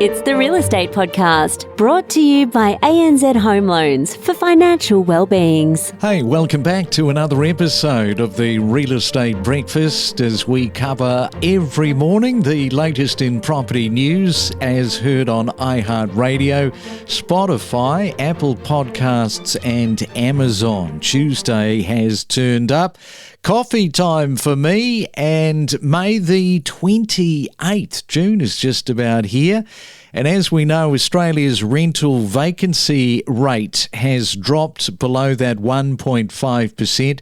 It's the Real Estate Podcast, brought to you by ANZ Home Loans for financial well-beings. Hey, welcome back to another episode of the Real Estate Breakfast as we cover every morning the latest in property news as heard on iHeartRadio, Spotify, Apple Podcasts and Amazon. Tuesday has turned up. Coffee time for me, and May the 28th, June is just about here. And as we know, Australia's rental vacancy rate has dropped below that 1.5%.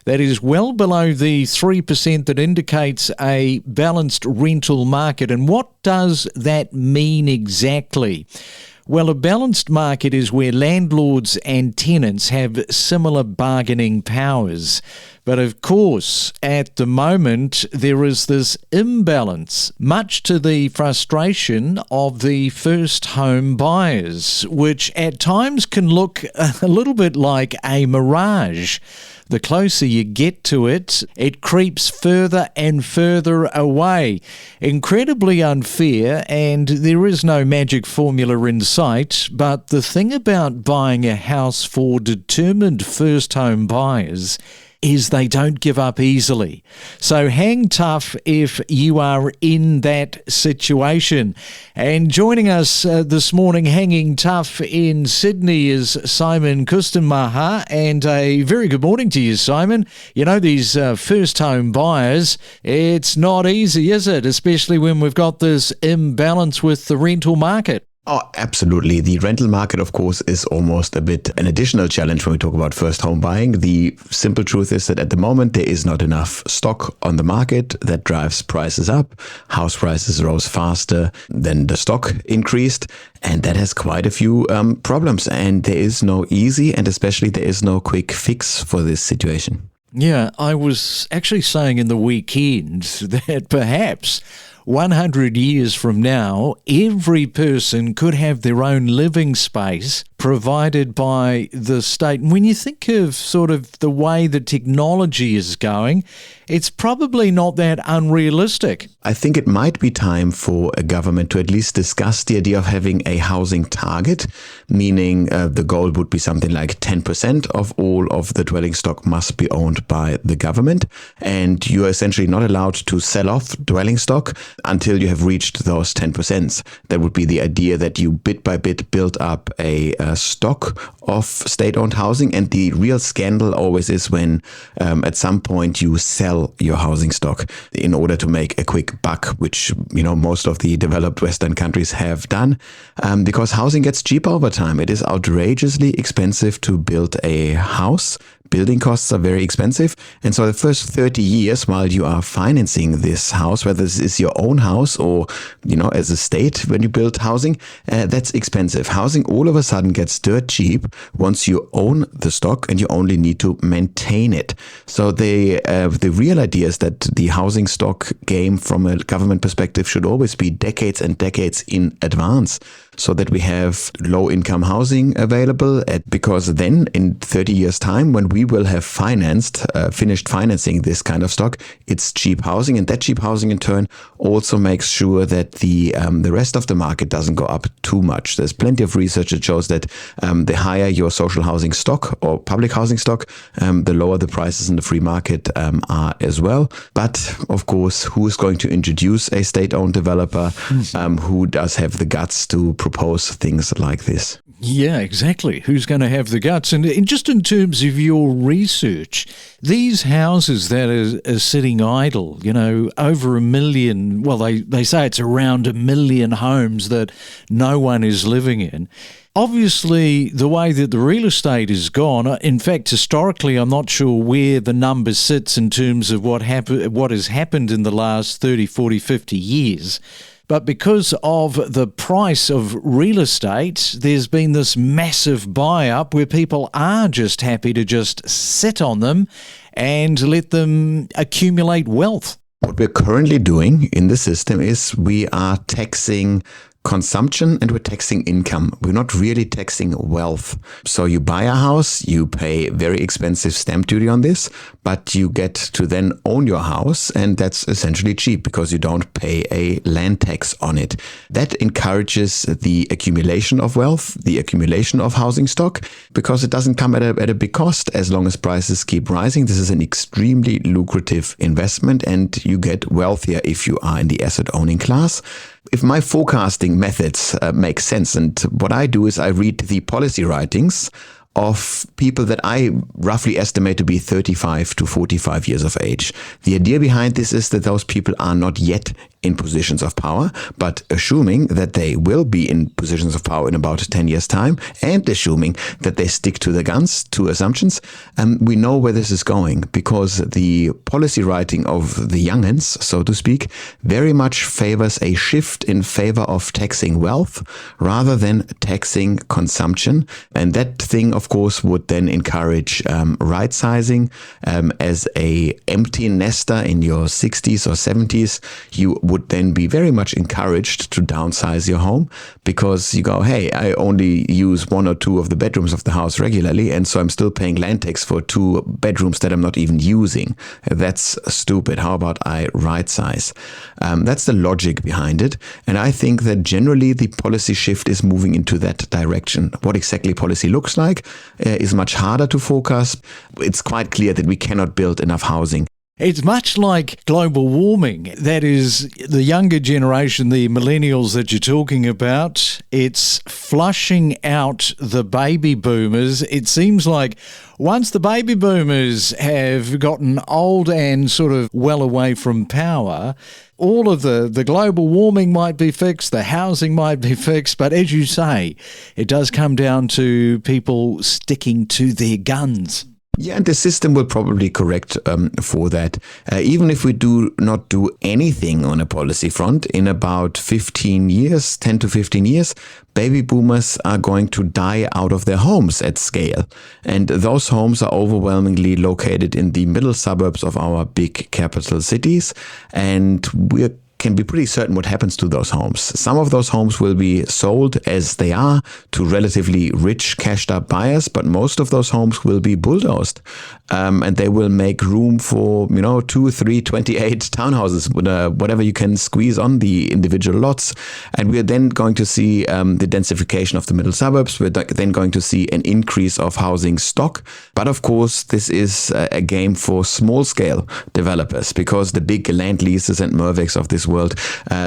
That is well below the 3% that indicates a balanced rental market. And what does that mean exactly? Well, a balanced market is where landlords and tenants have similar bargaining powers. But of course, at the moment, there is this imbalance, much to the frustration of the first home buyers, which at times can look a little bit like a mirage. The closer you get to it, it creeps further and further away. Incredibly unfair, and there is no magic formula in sight, but the thing about buying a house for determined first home buyers is they don't give up easily. So hang tough if you are in that situation. And joining us this morning, hanging tough in Sydney, is Simon Kuestenmacher. And a very good morning to you, Simon. You know, these first home buyers, it's not easy, is it? Especially when we've got this imbalance with the rental market. Oh, absolutely. The rental market, of course, is almost a bit an additional challenge when we talk about first home buying. The simple truth is that at the moment, there is not enough stock on the market that drives prices up. House prices rose faster than the stock increased, and that has quite a few problems. And there is no easy, and especially there is no quick fix for this situation. Yeah, I was actually saying in the weekend that perhaps 100 years from now, every person could have their own living space provided by the state. And when you think of sort of the way the technology is going, it's probably not that unrealistic. I think it might be time for a government to at least discuss the idea of having a housing target, meaning the goal would be something like 10% of all of the dwelling stock must be owned by the government. And you are essentially not allowed to sell off dwelling stock until you have reached those 10%. That would be the idea, that you bit by bit build up a stock of state-owned housing. And the real scandal always is when at some point you sell your housing stock in order to make a quick buck, which, you know, most of the developed Western countries have done, because housing gets cheaper over time. It is outrageously expensive to build a house. Building costs are very expensive. And so the first 30 years while you are financing this house, whether this is your own house or, you know, as a state, when you build housing, that's expensive. Housing all of a sudden gets dirt cheap once you own the stock and you only need to maintain it. So the real idea is that the housing stock game from a government perspective should always be decades and decades in advance, so that we have low-income housing available, because then in 30 years' time, when we will have finished financing this kind of stock, it's cheap housing, and that cheap housing in turn also makes sure that the rest of the market doesn't go up too much. There's plenty of research that shows that the higher your social housing stock or public housing stock, the lower the prices in the free market are as well. But of course, who is going to introduce a state-owned developer who does have the guts to propose things like this? Yeah, exactly. Who's going to have the guts? And just in terms of your research, these houses that are sitting idle, you know, over 1 million, well, they say it's around 1 million homes that no one is living in. Obviously, the way that the real estate has gone, in fact, historically, I'm not sure where the number sits in terms of what has happened in the last 30, 40, 50 years. But because of the price of real estate, there's been this massive buy-up where people are just happy to just sit on them and let them accumulate wealth. What we're currently doing in the system is we are taxing consumption and we're taxing income. We're not really taxing wealth. So you buy a house, you pay very expensive stamp duty on this, but you get to then own your house, and that's essentially cheap because you don't pay a land tax on it. That encourages the accumulation of wealth, the accumulation of housing stock, because it doesn't come at a big cost as long as prices keep rising. This is an extremely lucrative investment, and you get wealthier if you are in the asset owning class. If my forecasting methods make sense, and what I do is I read the policy writings of people that I roughly estimate to be 35 to 45 years of age. The idea behind this is that those people are not yet in positions of power, but assuming that they will be in positions of power in about 10 years' time, and assuming that they stick to the guns, two assumptions, we know where this is going, because the policy writing of the young'uns, so to speak, very much favors a shift in favor of taxing wealth rather than taxing consumption. And that thing, of course, would then encourage right sizing. As a empty nester in your 60s or 70s, you would then be very much encouraged to downsize your home, because you go, hey, I only use one or two of the bedrooms of the house regularly, and so I'm still paying land tax for 2 bedrooms that I'm not even using. That's stupid. How about I right size? That's the logic behind it. And I think that generally the policy shift is moving into that direction. What exactly policy looks like is much harder to forecast. It's quite clear that we cannot build enough housing. It's much like global warming. That is, the younger generation, the millennials that you're talking about, it's flushing out the baby boomers. It seems like once the baby boomers have gotten old and sort of well away from power, all of the global warming might be fixed, the housing might be fixed, but as you say, it does come down to people sticking to their guns. Yeah, and the system will probably correct for that. Even if we do not do anything on a policy front, in about 15 years, 10 to 15 years, baby boomers are going to die out of their homes at scale. And those homes are overwhelmingly located in the middle suburbs of our big capital cities. And we're can be pretty certain what happens to those homes. Some of those homes will be sold as they are to relatively rich, cashed-up buyers, but most of those homes will be bulldozed, and they will make room for 2, 3, 28 townhouses, whatever you can squeeze on the individual lots. And we're then going to see the densification of the middle suburbs. We're then going to see an increase of housing stock. But of course, this is a game for small-scale developers, because the big land leases and Mervex of this world,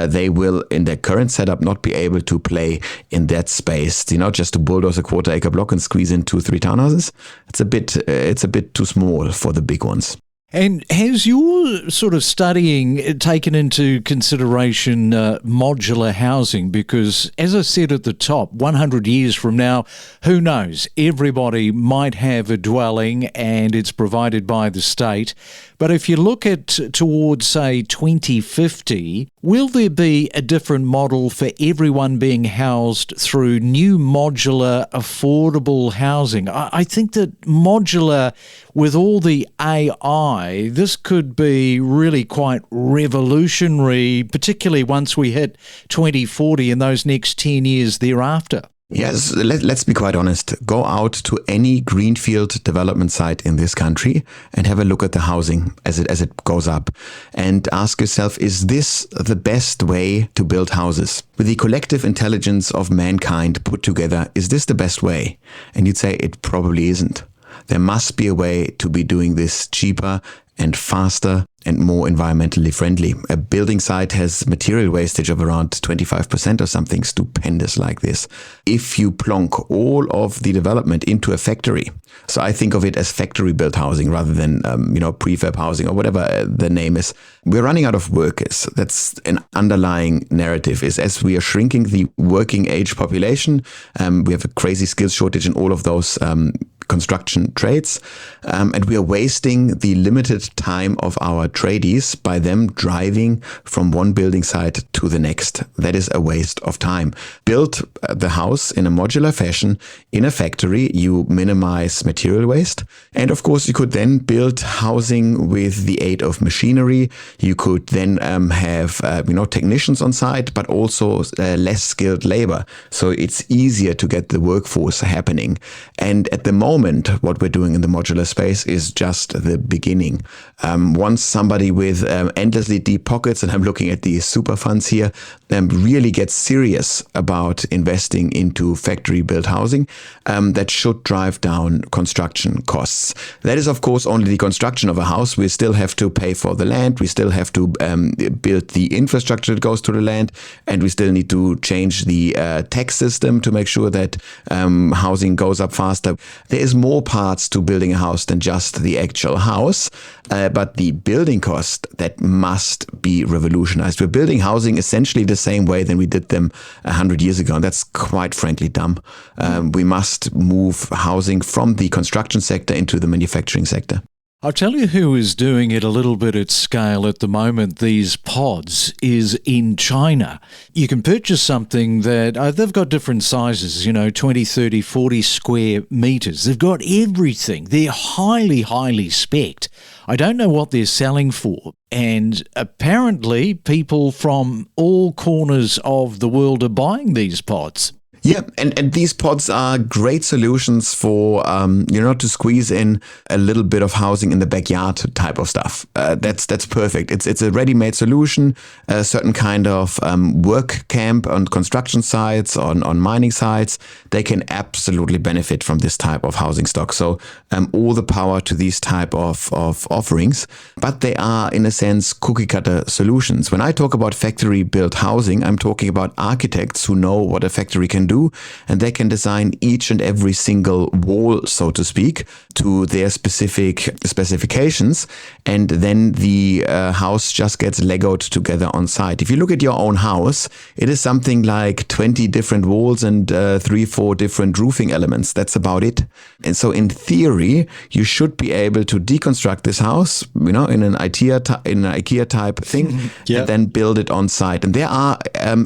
they will, in their current setup, not be able to play in that space. Just to bulldoze a quarter-acre block and squeeze in 2, 3 townhouses, it's a bit too small for the big ones. And has your sort of studying taken into consideration modular housing? Because, as I said at the top, 100 years from now, who knows? Everybody might have a dwelling and it's provided by the state. But if you look at towards, say, 2050, will there be a different model for everyone being housed through new modular, affordable housing? I think that modular, with all the AI, this could be really quite revolutionary, particularly once we hit 2040 and those next 10 years thereafter. Yes, let's be quite honest. Go out to any greenfield development site in this country and have a look at the housing as it goes up, and ask yourself, is this the best way to build houses? With the collective intelligence of mankind put together, is this the best way? And you'd say it probably isn't. There must be a way to be doing this cheaper and faster and more environmentally friendly. A building site has material wastage of around 25% or something stupendous like this. If you plonk all of the development into a factory, so I think of it as factory-built housing rather than prefab housing or whatever the name is. We're running out of workers. That's an underlying narrative. Is as we are shrinking the working age population, we have a crazy skills shortage in all of those construction trades. And we are wasting the limited time of our tradies by them driving from one building site to the next. That is a waste of time. Build the house in a modular fashion in a factory. You minimize material waste. And of course, you could then build housing with the aid of machinery. You could then have technicians on site, but also less skilled labor. So it's easier to get the workforce happening. And at the moment, what we're doing in the modular space is just the beginning. Once somebody with endlessly deep pockets, and I'm looking at the super funds here, really gets serious about investing into factory-built housing, that should drive down construction costs. That is, of course, only the construction of a house. We still have to pay for the land. We still have to build the infrastructure that goes to the land, and we still need to change the tax system to make sure that housing goes up faster. There is more parts to building a house than just the actual house, but the building cost, that must be revolutionized. We're building housing essentially the same way than we did them 100 years ago, and that's quite frankly dumb. We must move housing from the construction sector into the manufacturing sector. I'll tell you who is doing it a little bit at scale at the moment, these pods, is in China. You can purchase something that, they've got different sizes, 20, 30, 40 square metres. They've got everything. They're highly, highly spec'd. I don't know what they're selling for. And apparently people from all corners of the world are buying these pods. Yeah, and these pods are great solutions for, to squeeze in a little bit of housing in the backyard type of stuff. That's perfect. It's a ready-made solution, a certain kind of work camp on construction sites, on mining sites. They can absolutely benefit from this type of housing stock. So all the power to these type of offerings. But they are, in a sense, cookie-cutter solutions. When I talk about factory-built housing, I'm talking about architects who know what a factory can do, and they can design each and every single wall, so to speak, to their specific specifications, and then the house just gets legoed together on site. If you look at your own house, it is something like 20 different walls and 3-4 different roofing elements. That's about it. And so in theory, you should be able to deconstruct this house, in an IKEA type thing, and then build it on site. And there are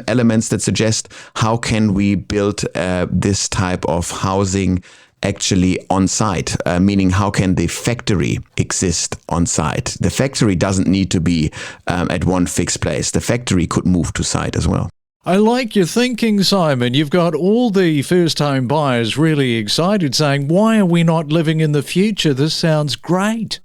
elements that suggest how can we build this type of housing actually on site, meaning how can the factory exist on site? The factory doesn't need to be at one fixed place. The factory could move to site as well. I like your thinking, Simon. You've got all the first-home buyers really excited, saying, why are we not living in the future? This sounds great.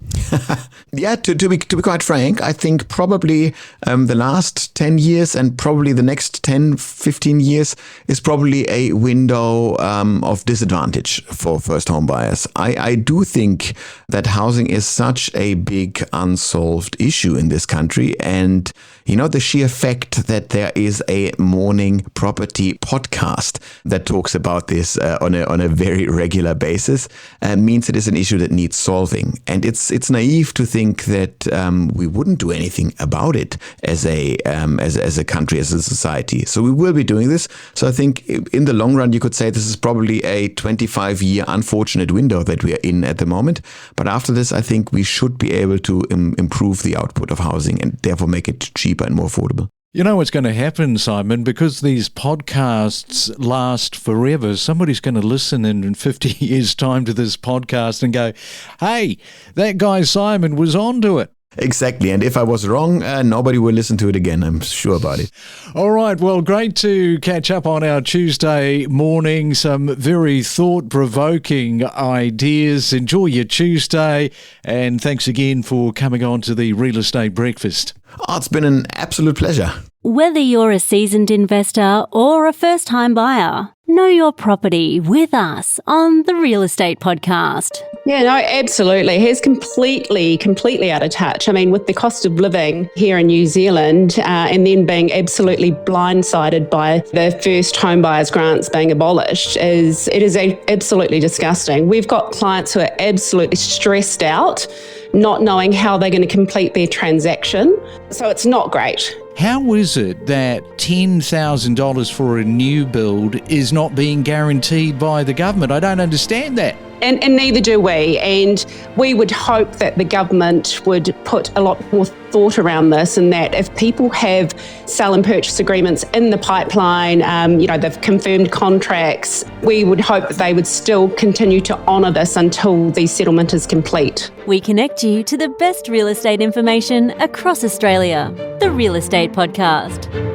Yeah, to be quite frank, I think probably the last 10 years and probably the next 10, 15 years is probably a window of disadvantage for first-home buyers. I do think that housing is such a big unsolved issue in this country, and the sheer fact that there is a morning property podcast that talks about this on a very regular basis means it is an issue that needs solving. And it's naive to think that we wouldn't do anything about it as a country, as a society. So we will be doing this. So I think in the long run, you could say this is probably a 25-year unfortunate window that we are in at the moment. But after this, I think we should be able to improve the output of housing and therefore make it cheaper and more affordable. You know what's going to happen, Simon, because these podcasts last forever. Somebody's going to listen in 50 years' time to this podcast and go, hey, that guy Simon was onto it. Exactly. And if I was wrong, nobody will listen to it again. I'm sure about it. All right. Well, great to catch up on our Tuesday morning. Some very thought-provoking ideas. Enjoy your Tuesday. And thanks again for coming on to the Real Estate Breakfast. Oh, it's been an absolute pleasure. Whether you're a seasoned investor or a first-time buyer, know your property with us on the Real Estate Podcast. Yeah, no, absolutely. He's completely out of touch. I mean, with the cost of living here in New Zealand and then being absolutely blindsided by the first home buyers grants being abolished, it is absolutely disgusting. We've got clients who are absolutely stressed out, not knowing how they're going to complete their transaction. So it's not great. How is it that $10,000 for a new build is not being guaranteed by the government? I don't understand that. And neither do we. And we would hope that the government would put a lot more thought around this, and that if people have sale and purchase agreements in the pipeline, they've confirmed contracts, we would hope that they would still continue to honour this until the settlement is complete. We connect you to the best real estate information across Australia. The Real Estate Podcast.